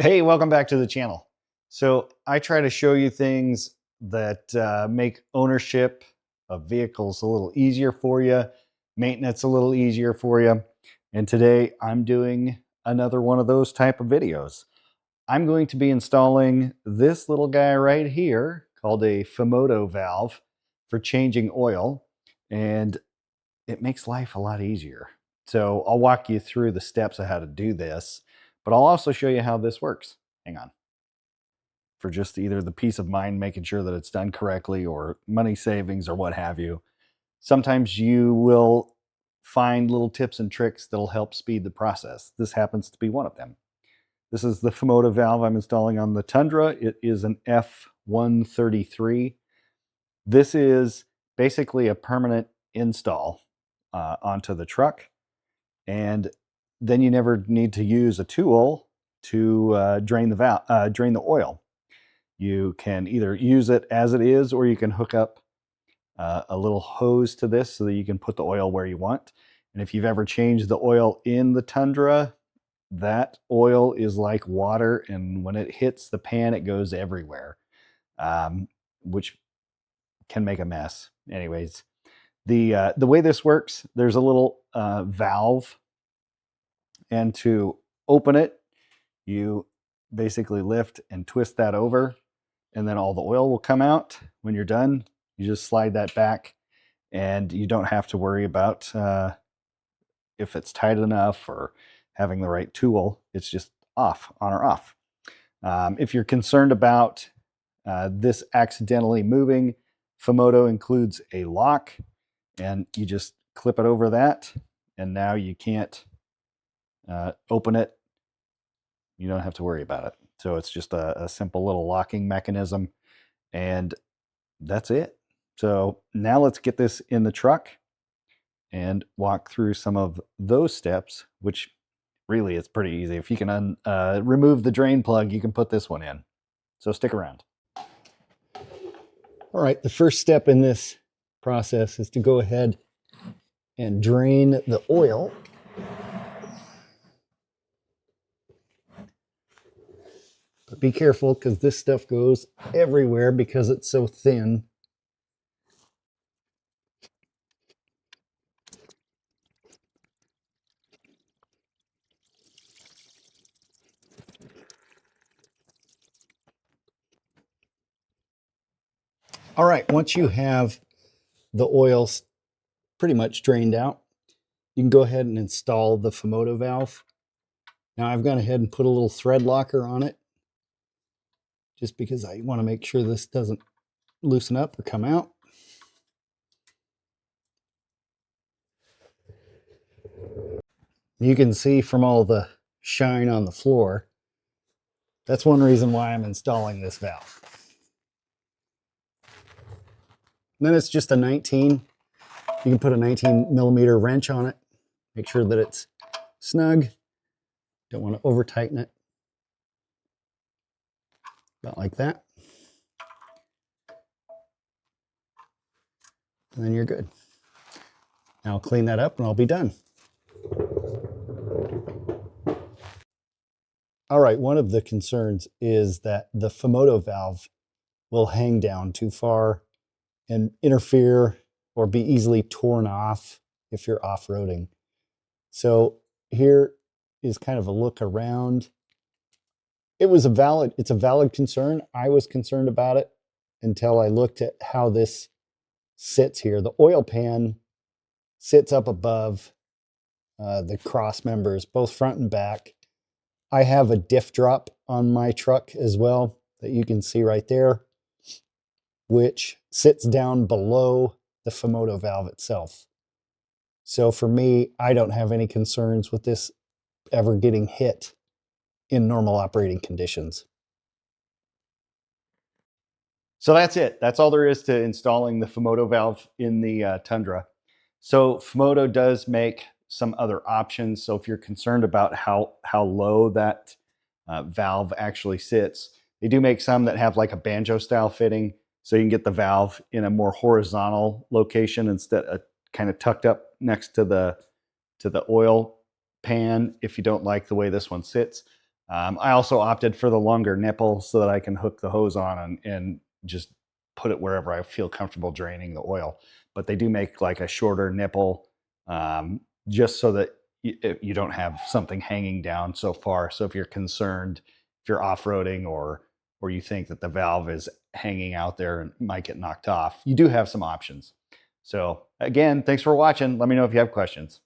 Hey, welcome back to the channel. So I try to show you things that make ownership of vehicles a little easier for you, maintenance a little easier for you. And today I'm doing another one of those type of videos. I'm going to be installing this little guy right here called a Fumoto valve for changing oil, and it makes life a lot easier. So I'll walk you through the steps of how to do this, but I'll also show you how this works. Hang on. For just either the peace of mind, making sure that it's done correctly, or money savings, or what have you. Sometimes you will find little tips and tricks that'll help speed the process. This happens to be one of them. This is the Fumoto valve I'm installing on the Tundra. It is an F133. This is basically a permanent install onto the truck, and then you never need to use a tool to drain the oil. You can either use it as it is, or you can hook up a little hose to this so that you can put the oil where you want. And if you've ever changed the oil in the Tundra, that oil is like water, and when it hits the pan, it goes everywhere, which can make a mess. Anyways, the way this works, there's a little valve, and to open it, you basically lift and twist that over, and then all the oil will come out. When you're done, you just slide that back, and you don't have to worry about if it's tight enough or having the right tool. It's just off, on or off. If you're concerned about this accidentally moving, Fumoto includes a lock, and you just clip it over that, and now you can't open it. You don't have to worry about it. So it's just a simple little locking mechanism, and that's it. So now let's get this in the truck and walk through some of those steps, which really is pretty easy. If you can remove the drain plug, you can put this one in. So stick around. All right, the first step in this process is to go ahead and drain the oil. But be careful, because this stuff goes everywhere because it's so thin. All right, once you have the oil pretty much drained out, you can go ahead and install the Fumoto valve. Now I've gone ahead and put a little thread locker on it, just because I want to make sure this doesn't loosen up or come out. You can see from all the shine on the floor, that's one reason why I'm installing this valve. And then it's just a 19. You can put a 19mm wrench on it. Make sure that it's snug. Don't want to over tighten it. About like that. And then you're good. Now I'll clean that up and I'll be done. All right, one of the concerns is that the Fumoto valve will hang down too far and interfere or be easily torn off if you're off-roading. So here is kind of a look around. It's a valid concern. I was concerned about it until I looked at how this sits here. The oil pan sits up above the cross members, both front and back. I have a diff drop on my truck as well that you can see right there, which sits down below the Fumoto valve itself. So for me, I don't have any concerns with this ever getting hit in normal operating conditions. So that's it. That's all there is to installing the Fumoto valve in the Tundra. So Fumoto does make some other options. So if you're concerned about how low that valve actually sits, they do make some that have like a banjo style fitting. So you can get the valve in a more horizontal location instead of kind of tucked up next to the oil pan if you don't like the way this one sits. I also opted for the longer nipple so that I can hook the hose on and just put it wherever I feel comfortable draining the oil. But they do make like a shorter nipple, just so that you don't have something hanging down so far. So if you're concerned, if you're off-roading or you think that the valve is hanging out there and might get knocked off, you do have some options. So again, thanks for watching. Let me know if you have questions.